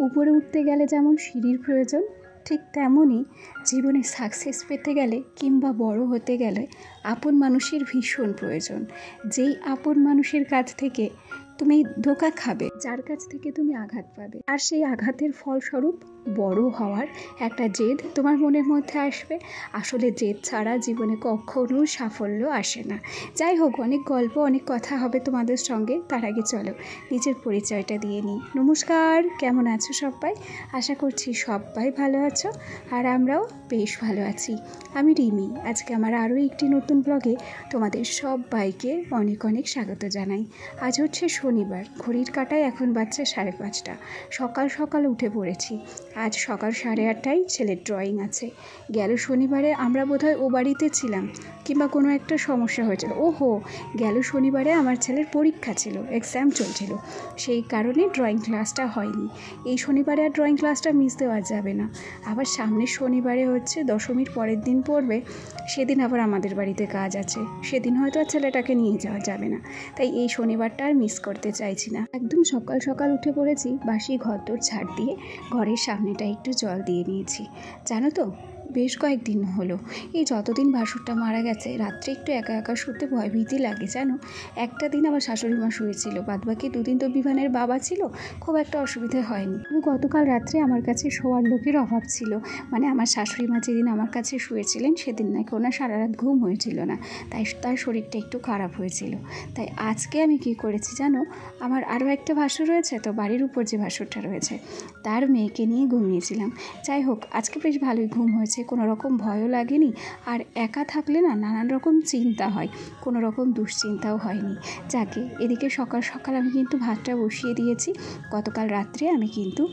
উপরে উঠতে গেলে যেমন সিঁড়ির প্রয়োজন, ঠিক তেমনই জীবনে সাকসেস পেতে গেলে কিংবা বড় হতে গেলে আপন মানুষের ভীষণ প্রয়োজন। যেই আপন মানুষের কাছ থেকে তুমি ধোঁকা খাবে, যার কাছ থেকে তুমি আঘাত পাবে, আর সেই আঘাতের ফলস্বরূপ বড় হওয়ার একটা জেদ তোমার মনের মধ্যে আসবে। আসলে জেদ ছাড়া জীবনে কখনো সাফল্য আসে না। যাই হোক, অনেক গল্প অনেক কথা হবে তোমাদের সঙ্গে। তার আগে চলো নিজের পরিচয়টা দিয়ে নিই। নমস্কার, কেমন আছো সবাই? আশা করছি সবাই ভালো আছো, আর আমরাও বেশ ভালো আছি। আমি রিমি। আজকে আমার আরও একটি নতুন ব্লগে তোমাদের সবাইকে অনেক অনেক স্বাগত জানাই। আজ হচ্ছে শনিবার, ঘড়ির কাঁটায় এখন বাজছে 5:30। সকাল সকাল উঠে পড়েছি। আজ সকাল 8:30টায় ছেলের ড্রয়িং আছে। গেল শনিবারে আমরা বোধহয় ও বাড়িতে ছিলাম, কিংবা কোনো একটা সমস্যা হয়েছিল। গেল শনিবারে আমার ছেলের পরীক্ষা ছিল, এক্সাম চলছিল, সেই কারণে ড্রয়িং ক্লাসটা হয়নি। এই শনিবারে আর ড্রয়িং ক্লাসটা মিস দেওয়া যাবে না। আবার সামনের শনিবারে হচ্ছে দশমীর পরের দিন পড়বে, সেদিন আবার আমাদের বাড়িতে কাজ আছে, সেদিন হয়তো আর ছেলেটাকে নিয়ে যাওয়া যাবে না। তাই এই শনিবারটা আর মিস করতে চাইছি না। একদম সকাল সকাল উঠে পড়েছি, বাসি ঘরদোর ঝাড় দিয়ে ঘরের সামনেটা একটু জল দিয়ে নিয়েছি। জানো তো, বেশ কয়েকদিন হলো, এই যতদিন ভাসুরটা মারা গেছে, রাত্রে একটু একা একা শুতে ভয় ভীতি লাগে জানো। একটা দিন আবার শাশুড়ি মা শুয়েছিল, বাদবাকি দুদিন তো বিভানের বাবা ছিল, খুব একটা অসুবিধে হয়নি। গতকাল রাত্রে আমার কাছে শোয়ার লোকের অভাব ছিল, মানে আমার শাশুড়ি মা যেদিন আমার কাছে শুয়েছিলেন সেদিন নাকি ওনার সারা রাত ঘুম হয়েছিল না, তাই তার শরীরটা একটু খারাপ হয়েছিল। তাই আজকে আমি কি করেছি জানো, আমার আরও একটা ভাসুর রয়েছে তো, বাড়ির উপর যে ভাসুরটা রয়েছে তার মেয়েকে নিয়ে ঘুমিয়েছিলাম। যাই হোক, আজকে বেশ ভালোই ঘুম হয়েছে, কোনো রকম ভয়ও লাগেনি। আর একা থাকলে না নানান রকম চিন্তা হয়, কোনো রকম দুশ্চিন্তাও হয়নি। যাকে এদিকে সকাল সকাল আমি কিন্তু ভাতটা বসিয়ে দিয়েছি। গতকাল রাত্রে আমি কিন্তু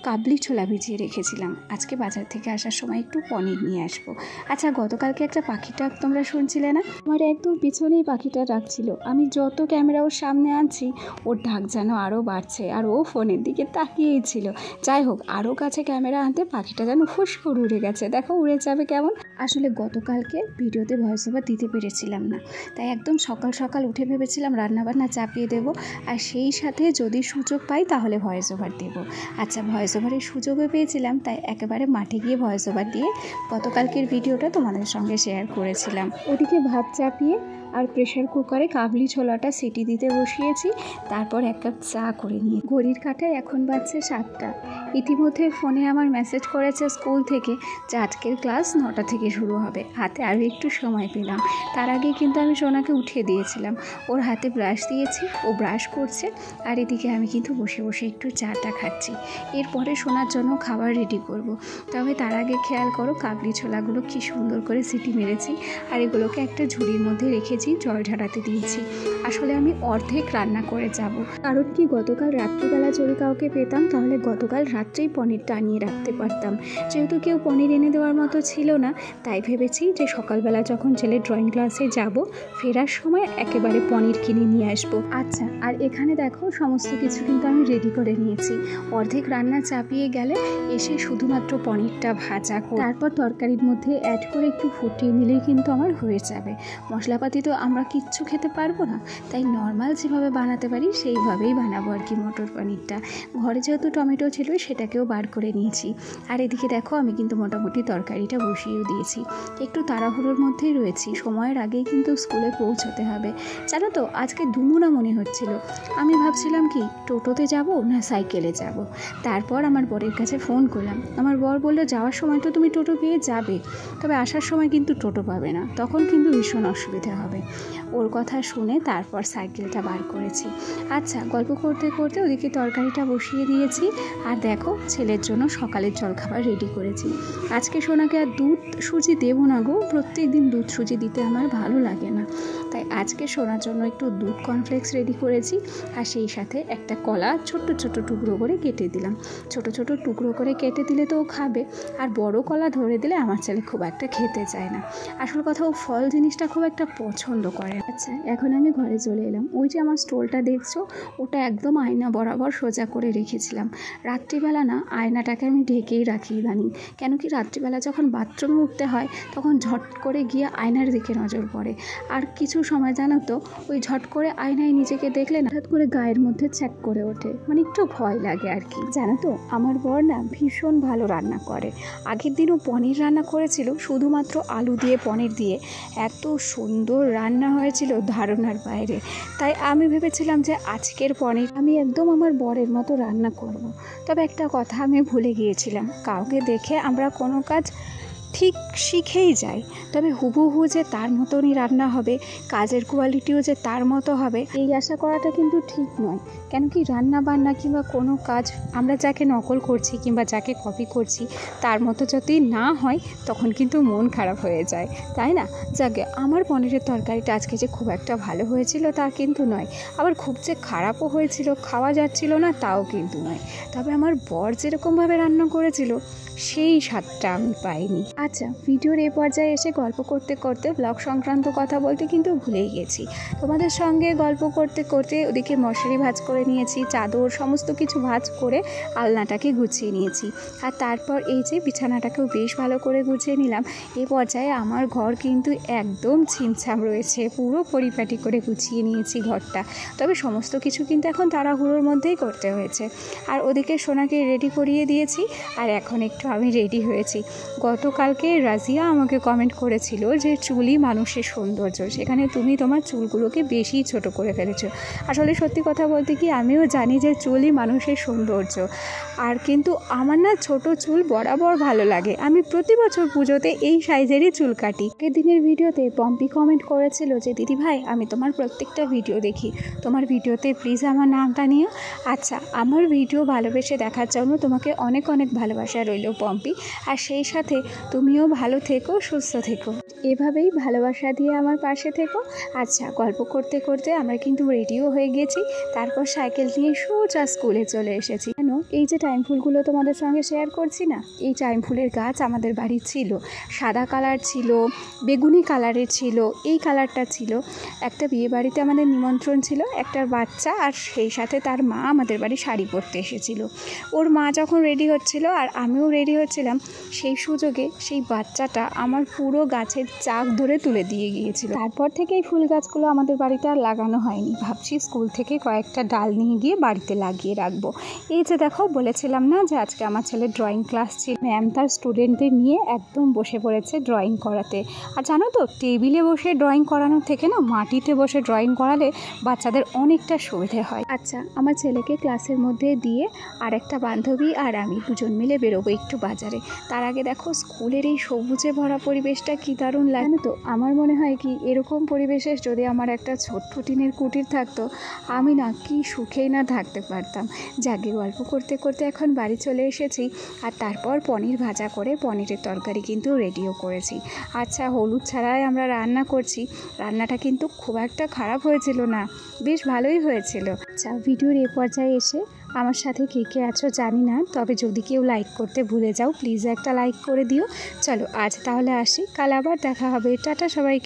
কাবলি ছোলা ভিজিয়ে রেখেছিলাম, আজকে বাজার থেকে আসার সময় একটু পনির নিয়ে আসবো। আচ্ছা, গতকালকে একটা পাখির ডাক তোমরা শুনছিলে না? আমার একদম পিছনেই পাখিটা ডাকছিল। আমি যত ক্যামেরা ওর সামনে আনছি, ওর ডাক যেন আরও বাড়ছে, আর ও ফোনের দিকে তাকিয়েই ছিল। যাই হোক, আরও কাছে ক্যামেরা আনতে পাখিটা যেন ফুস করে উড়ে গেছে। দেখো উড়ে যাবে কেমন। আসলে গতকালকে ভিডিওতে ভয়েস ওভার দিতে পেরেছিলাম না, তাই একদম সকাল সকাল উঠে ভেবেছিলাম রান্নাবান্না চাপিয়ে দেব, আর সেই সাথে যদি সুযোগ পাই তাহলে ভয়েস ওভার দেব। আচ্ছা, ভয়েস ওভারের সুযোগও পেয়েছিলাম, তাই একেবারে মাঠে গিয়ে ভয়েস ওভার দিয়ে গতকালকের ভিডিওটা তোমাদের সঙ্গে শেয়ার করেছিলাম। ওদিকে ভাত চাপিয়ে আর প্রেশার কুকারে কাবলি ছোলাটা সিটি দিতে বসিয়েছি। তারপর এক কাপ চা করে নিয়ে ঘড়ির কাঁটায় এখন বাজছে 7টা। ইতিমধ্যে ফোনে আমার মেসেজ করেছে স্কুল থেকে যে আজকের ক্লাস 9টা থেকে শুরু হবে। হাতে আরও একটু সময় পেলাম। তার আগে কিন্তু আমি সোনাকে উঠিয়ে দিয়েছিলাম, ওর হাতে ব্রাশ দিয়েছি, ও ব্রাশ করছে, আর এদিকে আমি কিন্তু বসে বসে একটু চাটা খাচ্ছি। এরপরে সোনার জন্য খাবার রেডি করব। তবে তার আগে খেয়াল করো কাবলি ছোলাগুলো কি সুন্দর করে সিটি মেরেছি, আর এগুলোকে একটা ঝুড়ির মধ্যে রেখেছি, জল ঝরাতে দিয়েছি। আসলে আমি অর্ধেক রান্না করে যাব, কারণ কি গতকাল রাত্রিবেলা যদি কাউকে পেতাম তাহলে গতকাল রাত্রেই পনিরটা আনিয়ে রাখতে পারতাম। যেহেতু কেউ পনির এনে দেওয়ার মতো ছিল না, তাই ভেবেছি যে সকালবেলা যখন ছেলে ড্রয়িং ক্লাসে যাব, ফেরার সময় একেবারে পনির কিনে নিয়ে আসবো। আচ্ছা, আর এখানে দেখো সমস্ত কিছু কিন্তু আমি রেডি করে নিয়েছি। অর্ধেক রান্না চাপিয়ে গেলে এসে শুধুমাত্র পনিরটা ভাজা করে তারপর তরকারির মধ্যে অ্যাড করে একটু ফুটিয়ে নিলেই কিন্তু আমার হয়ে যাবে। মশলাপাতি তো আমরা কিচ্ছু খেতে পারবো না, তাই নর্মাল যেভাবে বানাতে পারি সেইভাবেই বানাবো আর কি। মটর পনিরটা ঘরে যেহেতু টমেটো ছিল সেটাকেও বার করে নিয়েছি। আর এদিকে দেখো আমি কিন্তু মোটামুটি তরকারিটা বসিয়েও দিয়েছি। একটু তাড়াহুড়োর মধ্যেই রয়েছি, সময়ের আগেই কিন্তু স্কুলে পৌঁছতে হবে। জানো তো, আজকে দুমুনা মনে হচ্ছিল। আমি ভাবছিলাম কি টোটোতে যাব না সাইকেলে যাব। তারপর আমার বরের কাছে ফোন করলাম। আমার বর বললো যাওয়ার সময় তো তুমি টোটো পেয়ে যাবে, তবে আসার সময় কিন্তু টোটো পাবে না, তখন কিন্তু ভীষণ অসুবিধা হবে। ওর কথা শুনে তারপর সাইকেলটা বার করেছি। আচ্ছা, গল্প করতে করতে ওদিকে তরকারিটা বসিয়ে দিয়েছি। আর দেখো ছেলের জন্য সকালের জলখাবার রেডি করেছি। আজকে সোনাকে আর দুধ সুজি দেবো না গো, প্রত্যেক দিন দুধ সুজি দিতে আমার ভালো লাগে না, তাই আজকে সোনার জন্য একটু দুধ কর্নফ্লেক্স রেডি করেছি। আর সেই সাথে একটা কলা ছোট্ট ছোট্ট টুকরো করে কেটে দিলাম। ছোট ছোট টুকরো করে কেটে দিলে তো ও খাবে, আর বড় কলা ধরে দিলে আমার ছেলে খুব একটা খেতে চায় না। আসল কথা, ও ফল জিনিসটা খুব একটা পছন্দ পছন্দ করে। আচ্ছা, এখন আমি ঘরে চলে এলাম। ওই যে আমার স্টোলটা দেখছো, ওটা একদম আয়না বরাবর সোজা করে রেখেছিলাম। রাত্রিবেলা না আয়নাটাকে আমি ঢেকেই রাখি ইদানিং, কেন কি রাত্রিবেলা যখন বাথরুমে উঠতে হয় তখন ঝট করে গিয়ে আয়নার দিকে নজর পড়ে। আর কিছু সময় জানো তো, ওই ঝট করে আয়নায় নিজেকে দেখলে না হঠাৎ করে গায়ের মধ্যে ছ্যাক করে ওঠে, মানে একটু ভয় লাগে আর কি। জানো তো, আমার বর না ভীষণ ভালো রান্না করে। আগের দিনও পনির রান্না করেছিল, শুধুমাত্র আলু দিয়ে পনির দিয়ে। এত সুন্দর রান্না হয়েছিল, ধারণার বাইরে। তাই আমি ভেবেছিলাম যে আজকের পনির আমি একদম আমার বরের মতো রান্না করব। তবে একটা কথা আমি ভুলে গিয়েছিলাম, কাউকে দেখে আমরা কোনো কাজ ঠিক শিখেই যাই, তবে হুবহু যে তার মতনই রান্না হবে, কাজের কোয়ালিটিও যে তার মতো হবে, এই আশা করাটা কিন্তু ঠিক নয়। কেন কি রান্না বান্না কিংবা কোনো কাজ আমরা যাকে নকল করছি কিংবা যাকে কপি করছি তার মতো যদি না হয় তখন কিন্তু মন খারাপ হয়ে যায়, তাই না? যাকে আমার পনিরের তরকারিটা আজকে যে খুব একটা ভালো হয়েছিল তা কিন্তু নয়, আবার খুব যে খারাপও হয়েছিল, খাওয়া যাচ্ছিল না তাও কিন্তু নয়। তবে আমার বর যেরকমভাবে রান্না করেছিল সেই স্বাদটা আমি পাইনি। আচ্ছা, ভিডিওর এই পর্যায়ে এসে গল্প করতে করতে ব্লগ সংক্রান্ত কথা বলতে কিন্তু ভুলেই গেছি। তোমাদের সঙ্গে গল্প করতে করতে ওদিকে মশারি ভাঁজ করে নিয়েছি, চাদর সমস্ত কিছু ভাঁজ করে আলনাটাকে গুছিয়ে নিয়েছি। আর তারপর এই যে বিছানাটাকেও বেশ ভালো করে গুছিয়ে নিলাম। এই পর্যায়ে আমার ঘর কিন্তু একদম ছিমছাম রয়েছে, পুরো পরিপাটি করে গুছিয়ে নিয়েছি ঘরটা। তবে সমস্ত কিছু কিন্তু এখন তাড়াহুড়োর মধ্যেই করতে হয়েছে। আর ওদিকে সোনাকে রেডি করিয়ে দিয়েছি, আর এখন একটু আমি রেডি হয়েছি। গতকালকে রাজিয়া আমাকে কমেন্ট করেছিল যে চুলই মানুষের সৌন্দর্য, সেখানে তুমি তোমার চুলগুলোকে বেশি ছোট করে ফেলেছো। আসলে সত্যি কথা বলতে কি, আমিও জানি যে চুলই মানুষের সৌন্দর্য। আর কিন্তু আমার না ছোট চুল বরাবর ভালো লাগে, আমি প্রতি বছর পুজোতে এই সাইজেরই চুল কাটি। আগের দিনের ভিডিওতে পম্পি কমেন্ট করেছিল যে দিদি ভাই আমি তোমার প্রত্যেকটা ভিডিও দেখি, তোমার ভিডিওতে প্লিজ আমার নামটা নিও। আচ্ছা, আমার ভিডিও ভালোবেসে দেখার জন্য তোমাকে অনেক অনেক ভালোবাসা রইল পম্পি, আর সেই সাথে তুমিও ভালো থেকো, সুস্থ থেকো, এভাবেই ভালোবাসা দিয়ে আমার পাশে থেকো। আচ্ছা, গল্প করতে করতে আমরা কিন্তু রেডিও হয়ে গেছি, তারপর সাইকেল নিয়ে সোজা স্কুলে চলে এসেছি। কেন, এই যে টাইম ফুলগুলো তোমাদের সঙ্গে শেয়ার করছি না, এই টাইম ফুলের গাছ আমাদের বাড়ি ছিল, সাদা কালার ছিল, বেগুনি কালারের ছিল, এই কালারটা ছিল। একটা বিয়ে বাড়িতে আমাদের নিমন্ত্রণ ছিল, একটা বাচ্চা আর সেই সাথে তার মা আমাদের বাড়ি শাড়ি পরতে এসেছিল। ওর মা যখন রেডি হচ্ছিল আর আমিও রেডি হচ্ছিলাম, সেই সুযোগে সেই বাচ্চাটা আমার পুরো গাছের চাক ধরে তুলে দিয়ে গিয়েছিল। তারপর থেকে এই ফুল গাছগুলো আমাদের বাড়িতে আর লাগানো হয়নি, ভাবছি স্কুল থেকে কয়েকটা ডাল নিয়ে গিয়ে বাড়িতে লাগিয়ে রাখবো। এই যে দেখো, বলেছিলাম না যে আজকে আমার ছেলে ড্রয়িং ক্লাস ছিল, ম্যাম তার স্টুডেন্টদের নিয়ে একদম বসে পড়েছে ড্রয়িং করাতে। আর জানো তো, টেবিলে বসে ড্রয়িং করানোর থেকে না মাটিতে বসে ড্রয়িং করালে বাচ্চাদের অনেকটা সুবিধে হয়। আচ্ছা, আমার ছেলেকে ক্লাসের মধ্যে দিয়ে আর একটা বান্ধবী আর আমি দুজন মিলে বেরোবো একটু বাজারে। তার আগে দেখো স্কুলের এই সবুজে ভরা পরিবেশটা কি দারুণ লাগে তো। আমার মনে হয় কি, এরকম পরিবেশে যদি আমার একটা ছোট্ট টিনের কুটির থাকতো, আমি না কি সুখেই না থাকতে পারতাম। যাকে গল্প করতে করতে এখন বাড়ি চলে এসেছি, আর তারপর পনির ভাজা করে পনিরের তরকারি কিন্তু রেডিও করেছি। আচ্ছা, হলুদ ছাড়াই আমরা রান্না করছি, রান্নাটা কিন্তু খুব একটা খারাপ হয়েছিল না, বেশ ভালোই হয়েছিল। আচ্ছা, ভিডিওর এ পর্যায়ে এসে আমার সাথে কে কে আছো জানি না, তবে যদি কেউ লাইক করতে ভুলে যাও প্লিজ একটা লাইক করে দিও। চলো আজ তাহলে আসি, কাল আবার দেখা হবে, টাটা সবাইকে।